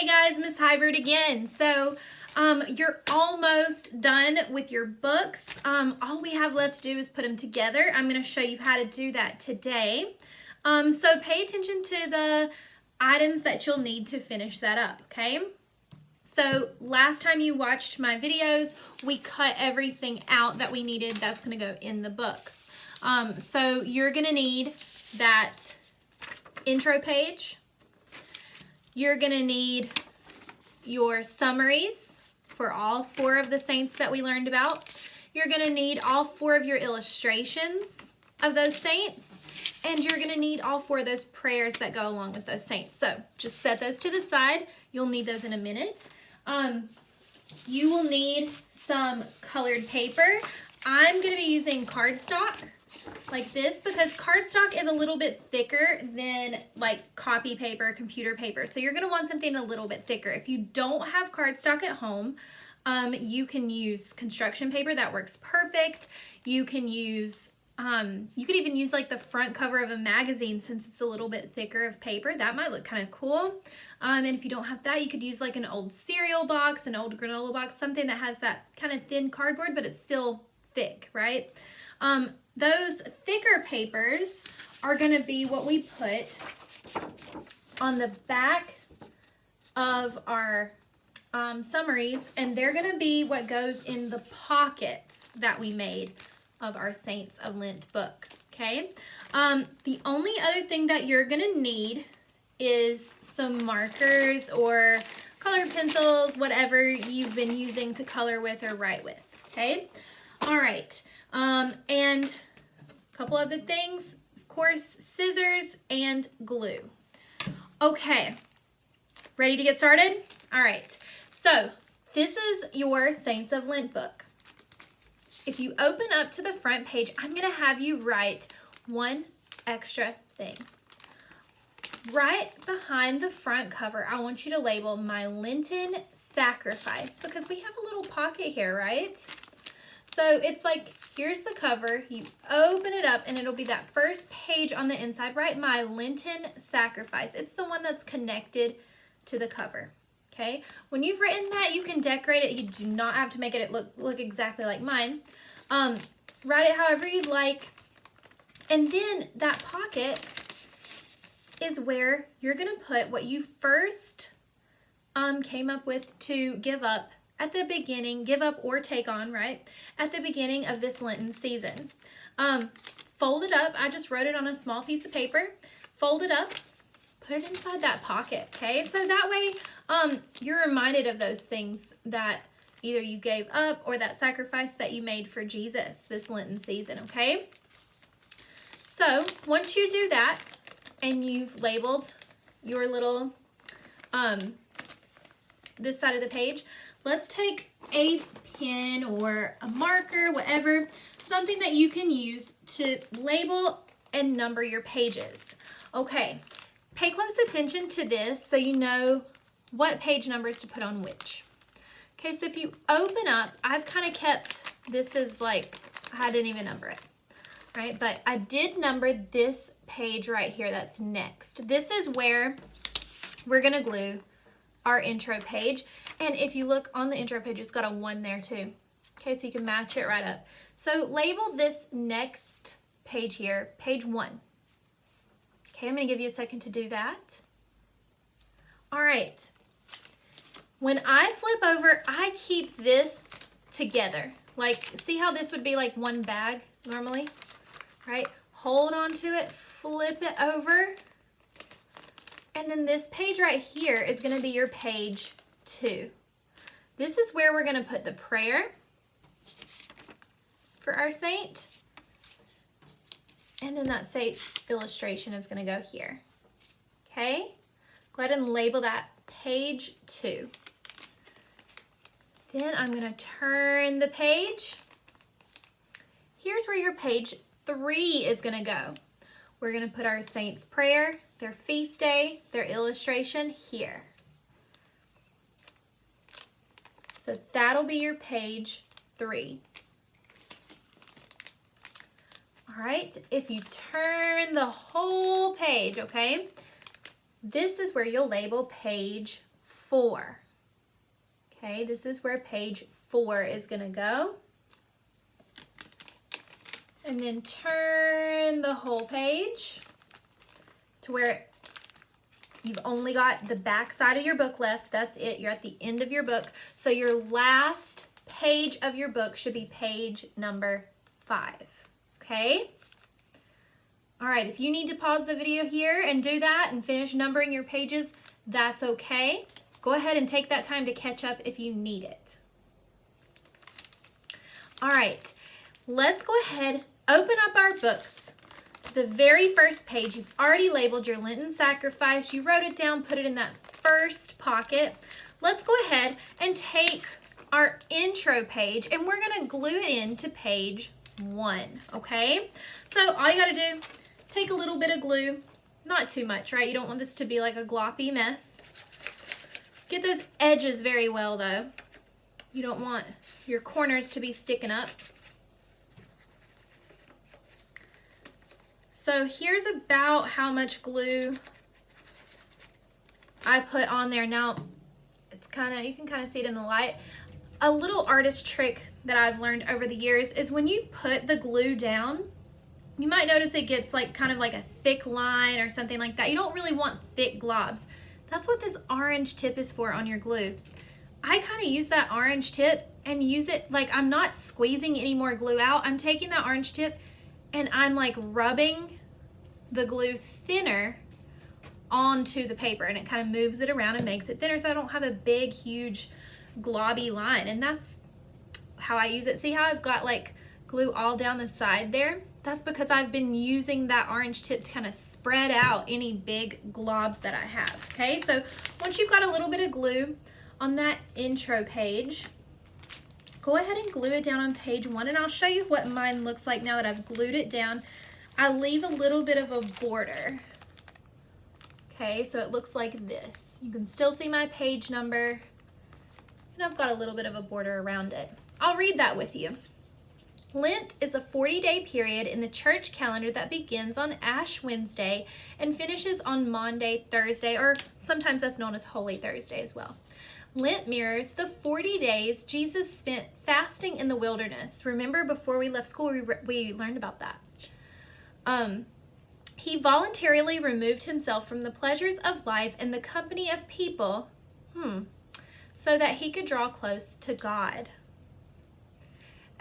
Hey guys, Miss Hybrid again. So you're almost done with your books. All we have left to do is put them together. I'm going to show you how to do that today. So pay attention to the items that you'll need to finish that up, okay? So last time you watched my videos, we cut everything out that we needed that's going to go in the books. So you're going to need that intro page. You're going to need your summaries for all 4 of the saints that we learned about. You're going to need all 4 of your illustrations of those saints. And you're going to need all 4 of those prayers that go along with those saints. So just set those to the side. You'll need those in a minute. You will need some colored paper. I'm going to be using cardstock like this because cardstock is a little bit thicker than like copy paper, computer paper. So you're going to want something a little bit thicker. If you don't have cardstock at home, you can use construction paper. That works perfect. You can use, you could even use like the front cover of a magazine since it's a little bit thicker of paper. That might look kind of cool. And if you don't have that, you could use like an old cereal box, an old granola box, something that has that kind of thin cardboard, but it's still thick, right? Those thicker papers are going to be what we put on the back of our summaries, and they're going to be what goes in the pockets that we made of our Saints of Lent book, okay? The only other thing that you're going to need is some markers or colored pencils, whatever you've been using to color with or write with, okay? All right, and a couple other things, of course, scissors and glue. Okay, ready to get started? All right, so this is your Saints of Lent book. If you open up to the front page, I'm going to have you write one extra thing. Right behind the front cover, I want you to label my Lenten sacrifice because we have a little pocket here, right? So it's like, here's the cover, you open it up and it'll be that first page on the inside, right? My Lenten sacrifice. It's the one that's connected to the cover, okay? When you've written that, you can decorate it. You do not have to make it look exactly like mine. Write it however you'd like. And then that pocket is where you're gonna put what you first came up with to give up at the beginning, give up or take on, right? At the beginning of this Lenten season. Fold it up. I just wrote it on a small piece of paper. Fold it up, put it inside that pocket, okay? So that way you're reminded of those things that either you gave up or that sacrifice that you made for Jesus this Lenten season, okay? So once you do that and you've labeled your little, this side of the page, let's take a pen or a marker, whatever, something that you can use to label and number your pages. Okay, pay close attention to this so you know what page numbers to put on which. Okay, so if you open up, I've kind of kept, this is like, I didn't even number it, right? But I did number this page right here that's next. This is where we're gonna glue our intro page. And if you look on the intro page, it's got a 1 there too. Okay, so you can match it right up. So label this next page here, page 1. Okay, I'm gonna give you a second to do that. All right. When I flip over, I keep this together. Like, see how this would be like one bag normally, right? Hold on to it, flip it over. And then this page right here is going to be your page 2. This is where we're going to put the prayer for our saint. And then that saint's illustration is going to go here. Okay? Go ahead and label that page 2. Then I'm going to turn the page. Here's where your page 3 is going to go. We're going to put our saint's prayer, their feast day, their illustration here. So that'll be your page 3. All right, if you turn the whole page, okay, this is where you'll label page 4. Okay, this is where page 4 is going to go. And then turn the whole page to where you've only got the back side of your book left. That's it. You're at the end of your book. So your last page of your book should be page number 5. Okay? All right, if you need to pause the video here and do that and finish numbering your pages, that's okay. Go ahead and take that time to catch up if you need it. All right, let's go ahead, open up our books. The very first page, you've already labeled your Lenten sacrifice. You wrote it down, put it in that first pocket. Let's go ahead and take our intro page and we're going to glue it into page 1, okay? So all you got to do, take a little bit of glue, not too much, right? You don't want this to be like a gloppy mess. Get those edges very well though. You don't want your corners to be sticking up. So here's about how much glue I put on there. Now, it's you can kind of see it in the light. A little artist trick that I've learned over the years is when you put the glue down, you might notice it gets like kind of like a thick line or something like that. You don't really want thick globs. That's what this orange tip is for on your glue. I kind of use that orange tip and use it like I'm not squeezing any more glue out. I'm taking that orange tip and I'm like rubbing the glue thinner onto the paper, and it kind of moves it around and makes it thinner so I don't have a big, huge, globby line. And that's how I use it. See how I've got like glue all down the side there? That's because I've been using that orange tip to kind of spread out any big globs that I have. Okay, so once you've got a little bit of glue on that intro page, go ahead and glue it down on page 1, and I'll show you what mine looks like now that I've glued it down. I leave a little bit of a border. Okay, so it looks like this. You can still see my page number, and I've got a little bit of a border around it. I'll read that with you. Lent is a 40-day period in the church calendar that begins on Ash Wednesday and finishes on Maundy, Thursday, or sometimes that's known as Holy Thursday as well. Lent mirrors the 40 days Jesus spent fasting in the wilderness. Remember, before we left school, we learned about that. He voluntarily removed himself from the pleasures of life and the company of people, so that he could draw close to God.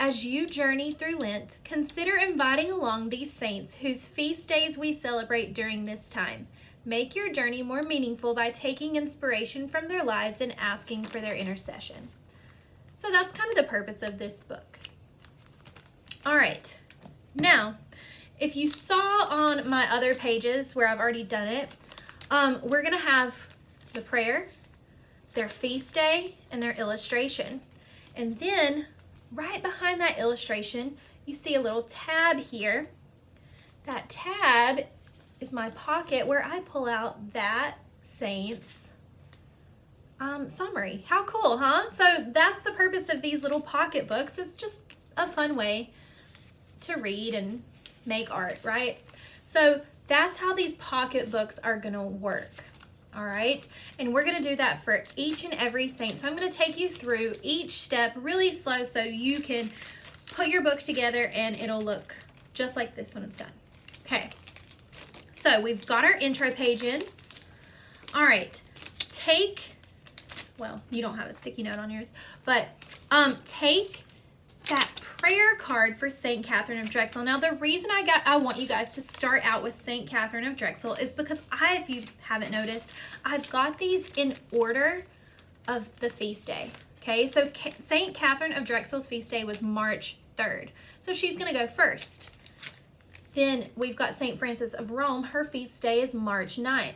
As you journey through Lent, consider inviting along these saints whose feast days we celebrate during this time. Make your journey more meaningful by taking inspiration from their lives and asking for their intercession. So that's kind of the purpose of this book. All right, now, if you saw on my other pages where I've already done it, we're going to have the prayer, their feast day, and their illustration. And then right behind that illustration, you see a little tab here. That tab is my pocket where I pull out that saint's summary. How cool, huh? So that's the purpose of these little pocket books. It's just a fun way to read and make art, right? So that's how these pocket books are gonna work. All right, and we're gonna do that for each and every saint. So I'm gonna take you through each step really slow so you can put your book together and it'll look just like this when it's done. Okay, so we've got our intro page in. All right, well, you don't have a sticky note on yours, but take that prayer card for St. Catherine of Drexel. Now, the reason I want you guys to start out with St. Catherine of Drexel is because if you haven't noticed, I've got these in order of the feast day. Okay, so St. Catherine of Drexel's feast day was March 3rd. So she's going to go first. Then we've got St. Francis of Rome. Her feast day is March 9th.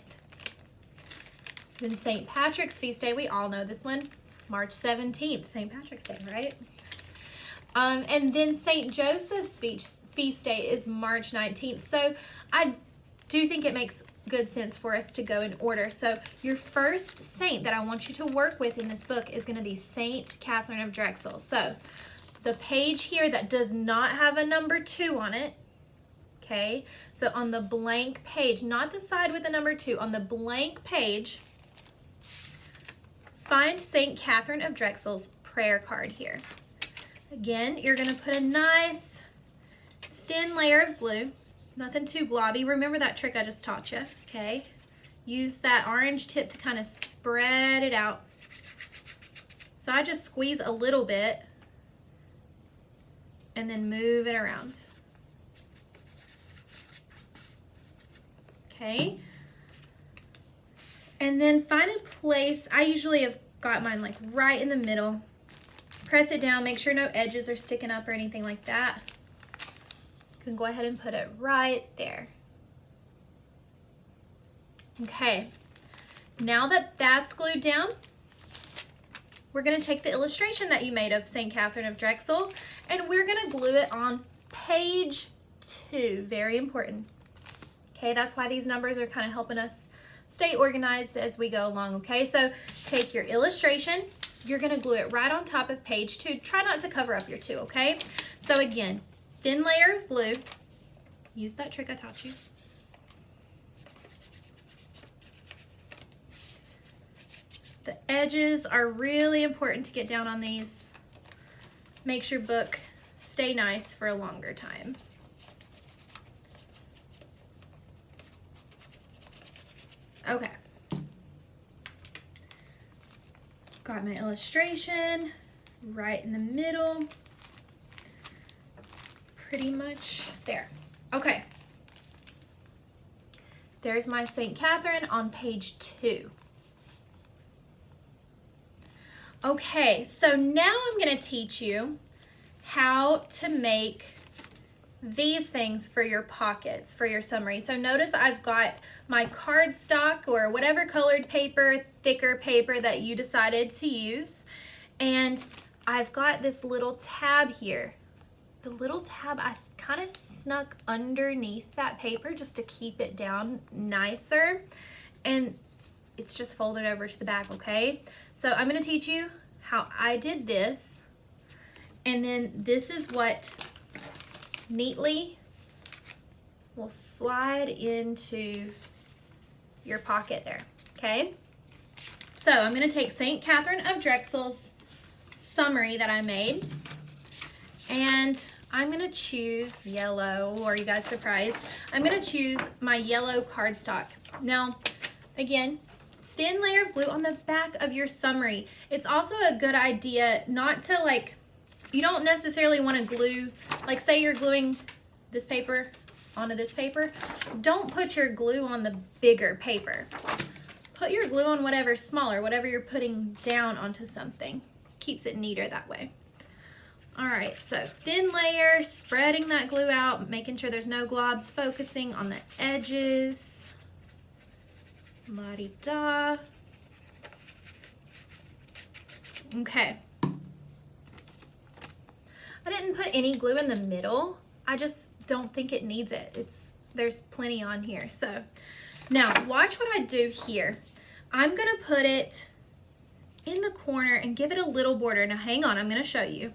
Then St. Patrick's feast day, we all know this one, March 17th, St. Patrick's Day, right? And then St. Joseph's feast day is March 19th. So I do think it makes good sense for us to go in order. So your first saint that I want you to work with in this book is going to be St. Catherine of Drexel. So the page here that does not have a number 2 on it, okay, so on the blank page, not the side with the number 2, on the blank page, find St. Catherine of Drexel's prayer card here. Again, you're going to put a nice thin layer of glue, nothing too globby. Remember that trick I just taught you, okay? Use that orange tip to kind of spread it out. So I just squeeze a little bit and then move it around. Okay. And then find a place, I usually have got mine like right in the middle. Press it down, make sure no edges are sticking up or anything like that. You can go ahead and put it right there. Okay, now that that's glued down, we're going to take the illustration that you made of St. Catherine of Drexel and we're going to glue it on page 2. Very important. Okay, that's why these numbers are kind of helping us stay organized as we go along. Okay, so take your illustration, you're going to glue it right on top of page 2. Try not to cover up your 2, okay? So again, thin layer of glue. Use that trick I taught you. The edges are really important to get down on these. Makes your book stay nice for a longer time. Okay. Got my illustration right in the middle. Pretty much there. Okay. There's my St. Catherine on page 2. Okay, so now I'm going to teach you how to make these things for your pockets, for your summary. So notice I've got my cardstock or whatever colored paper, thicker paper that you decided to use. And I've got this little tab here. The little tab I kind of snuck underneath that paper just to keep it down nicer. And it's just folded over to the back, okay? So I'm going to teach you how I did this. And then this is what neatly will slide into your pocket there, okay? So I'm going to take St. Catherine of Drexel's summary that I made, and I'm going to choose yellow. Are you guys surprised? I'm going to choose my yellow cardstock. Now, again, thin layer of glue on the back of your summary. It's also a good idea not to you don't necessarily want to glue, say you're gluing this paper onto this paper. Don't put your glue on the bigger paper. Put your glue on whatever's smaller, whatever you're putting down onto something. Keeps it neater that way. All right, so thin layer, spreading that glue out, making sure there's no globs, focusing on the edges. La-di-da. Okay. I didn't put any glue in the middle. I just don't think it needs it. There's plenty on here. So now watch what I do here. I'm gonna put it in the corner and give it a little border. Now hang on, I'm gonna show you.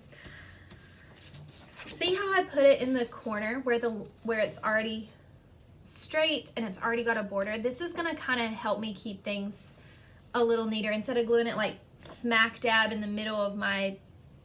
See how I put it in the corner where it's already straight and it's already got a border? This is gonna kind of help me keep things a little neater instead of gluing it smack dab in the middle of my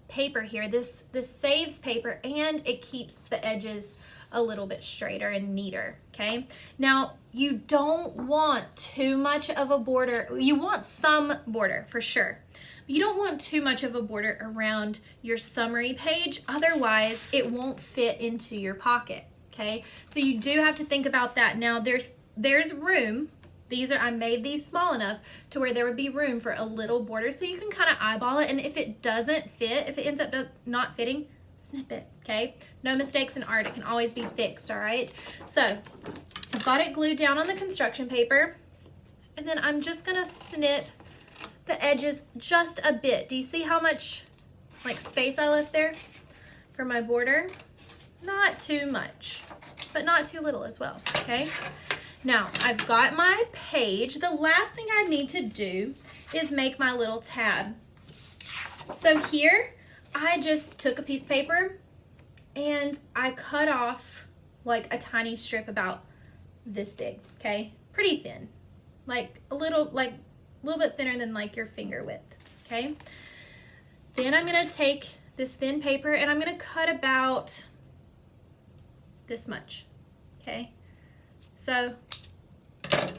paper here. This saves paper and it keeps the edges a little bit straighter and neater, okay? Now, you don't want too much of a border. You want some border for sure. But you don't want too much of a border around your summary page, otherwise it won't fit into your pocket, okay? So you do have to think about that. Now, there's room. I made these small enough to where there would be room for a little border, so you can kind of eyeball it, and if it doesn't fit, if it ends up not fitting, snip it, okay? No mistakes in art. It can always be fixed, all right? So I've got it glued down on the construction paper, and then I'm just gonna snip the edges just a bit. Do you see how much space I left there for my border? Not too much, but not too little as well, okay? Now, I've got my page. The last thing I need to do is make my little tab. So here, I just took a piece of paper and I cut off a tiny strip about this big, okay? Pretty thin, a little bit thinner than your finger width. okay? Then I'm gonna take this thin paper and I'm gonna cut about this much, okay? So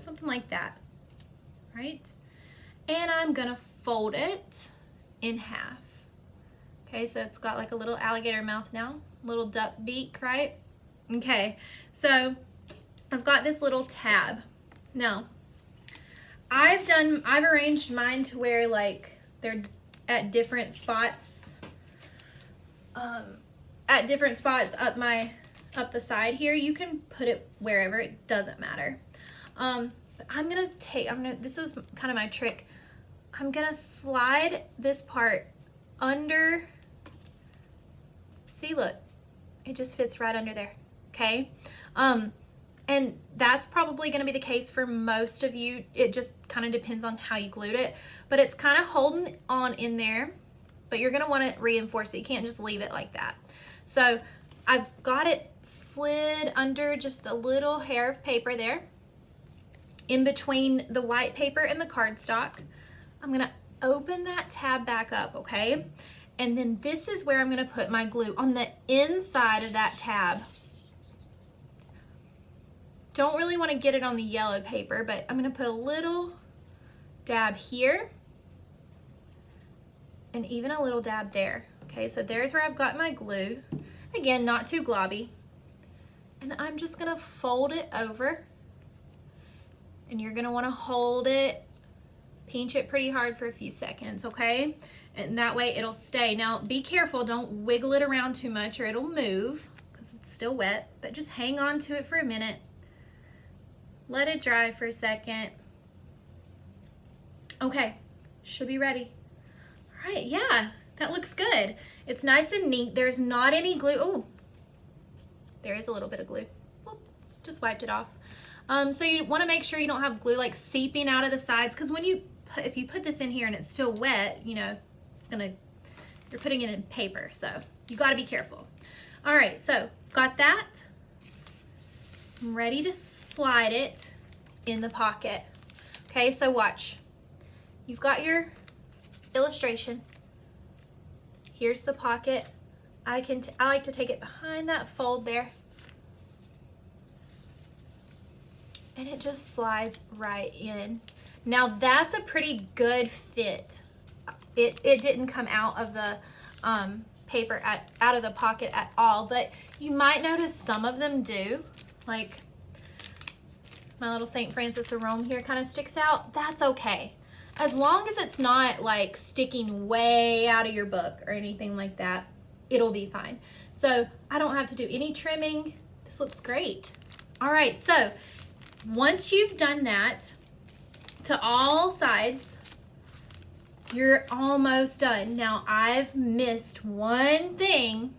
something like that, right? And I'm gonna fold it in half. Okay, so it's got like a little alligator mouth now, little duck beak, right? Okay, so I've got this little tab. Now, I've arranged mine to where like they're at different spots, up the side here. You can put it wherever, it doesn't matter. This is kind of my trick. I'm gonna slide this part under. See, look, it just fits right under there, okay? And that's probably gonna be the case for most of you. It just kind of depends on how you glued it, but it's kind of holding on in there, but you're gonna wanna reinforce it. You can't just leave it like that. So I've got it slid under just a little hair of paper there, in between the white paper and the cardstock. I'm gonna open that tab back up, okay? And then this is where I'm gonna put my glue, on the inside of that tab. Don't really wanna get it on the yellow paper, but I'm gonna put a little dab here and even a little dab there. Okay, so there's where I've got my glue. Again, not too globby. And I'm just gonna fold it over, and you're gonna wanna hold it, pinch it pretty hard for a few seconds, okay? And that way it'll stay. Now be careful, don't wiggle it around too much or it'll move because it's still wet, but just hang on to it for a minute. Let it dry for a second. Okay, should be ready. All right, yeah, that looks good. It's nice and neat. There's not any glue. Oh, there is a little bit of glue. Oop, just wiped it off. So you want to make sure you don't have glue like seeping out of the sides, because if you put this in here and it's still wet, you know, you're putting it in paper, so you got to be careful. All right, so got that. I'm ready to slide it in the pocket. Okay, so watch. You've got your illustration. Here's the pocket. I like to take it behind that fold there, and it just slides right in. Now that's a pretty good fit. It didn't come out of the paper out of the pocket at all, but you might notice some of them do. Like my little St. Francis of Rome here kind of sticks out. That's okay, as long as it's not like sticking way out of your book or anything like that. It'll be fine. So I don't have to do any trimming. This looks great. All right, so once you've done that to all sides, you're almost done. Now I've missed one thing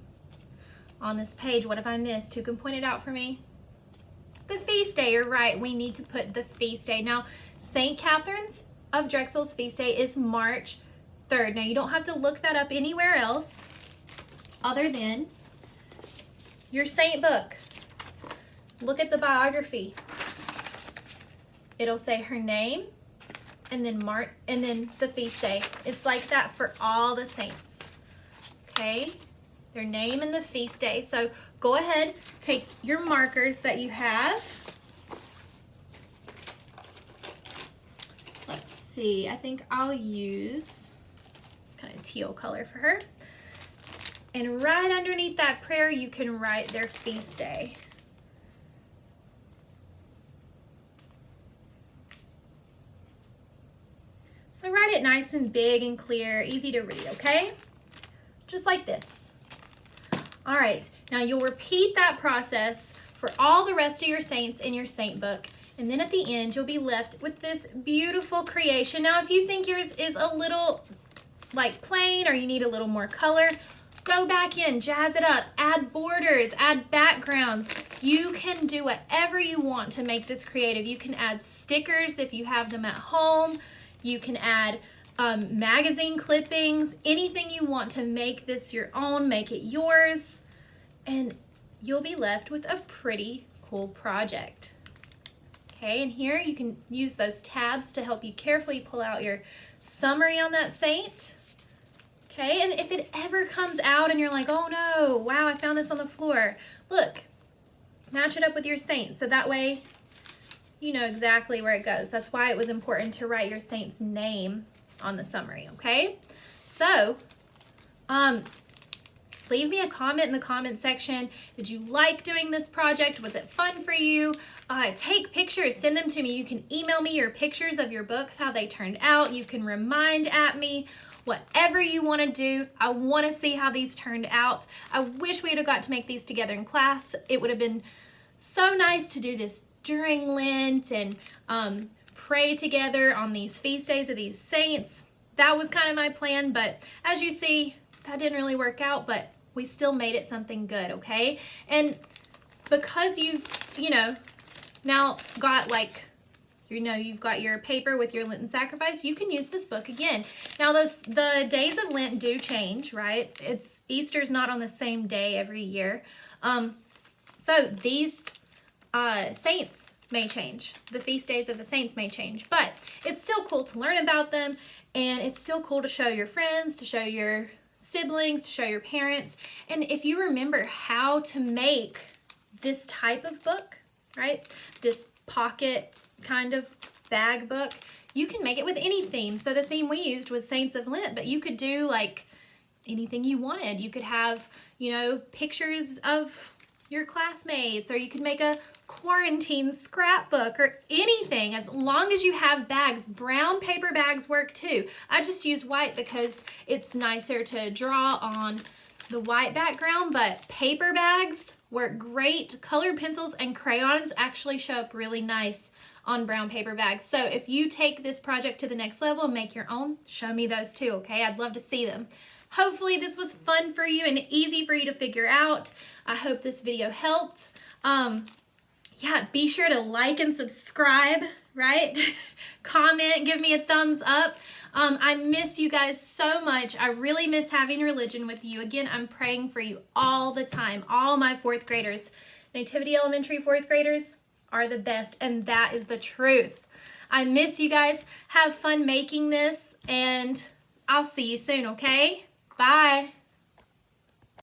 on this page. What have I missed? Who can point it out for me? The feast day. You're right. We need to put the feast day. Now, St. Catherine's of Drexel's feast day is March 3rd. Now you don't have to look that up anywhere else other than your saint book. Look at the biography. It'll say her name and then the feast day. It's like that for all the saints. Okay? Their name and the feast day. So go ahead, take your markers that you have. Let's see, I think I'll use this kind of teal color for her. And right underneath that prayer, you can write their feast day. So write it nice and big and clear, easy to read, okay? Just like this. All right, now you'll repeat that process for all the rest of your saints in your saint book. And then at the end, you'll be left with this beautiful creation. Now, if you think yours is a little like plain or you need a little more color, go back in, jazz it up, add borders, add backgrounds. You can do whatever you want to make this creative. You can add stickers if you have them at home. You can add magazine clippings, anything you want to make this your own, make it yours, and you'll be left with a pretty cool project. Okay, and here you can use those tabs to help you carefully pull out your summary on that saint. Okay, and if it ever comes out and you're like, oh no, wow, I found this on the floor, look, match it up with your saint so that way you know exactly where it goes. That's why it was important to write your saint's name on the summary, okay? So, leave me a comment in the comment section. Did you like doing this project? Was it fun for you? Take pictures, send them to me. You can email me your pictures of your books, how they turned out. You can remind at me. Whatever you want to do, I want to see how these turned out. I wish we would have got to make these together in class. It would have been so nice to do this during Lent and pray together on these feast days of these saints. That was kind of my plan, but as you see, that didn't really work out, but we still made it something good, okay? And because you've, now got you've got your paper with your Lenten sacrifice, you can use this book again. Now, the days of Lent do change, right? Easter's not on the same day every year. So these saints may change. The feast days of the saints may change, but it's still cool to learn about them, and it's still cool to show your friends, to show your siblings, to show your parents. And if you remember how to make this type of book, right? This pocket kind of bag book, you can make it with any theme. So the theme we used was Saints of Lent, but you could do like anything you wanted. You could have, pictures of your classmates, or you could make a quarantine scrapbook or anything, as long as you have bags. Brown paper bags work too. I just use white because it's nicer to draw on the white background, but paper bags work great. Colored pencils and crayons actually show up really nice on brown paper bags. So if you take this project to the next level and make your own, show me those too, okay? I'd love to see them. Hopefully this was fun for you and easy for you to figure out. I hope this video helped. Yeah, be sure to like and subscribe, right? Comment, give me a thumbs up. I miss you guys so much. I really miss having religion with you. Again, I'm praying for you all the time. All my 4th graders, Nativity Elementary 4th graders, are the best, and that is the truth. I miss you guys. Have fun making this, and I'll see you soon, okay? Bye.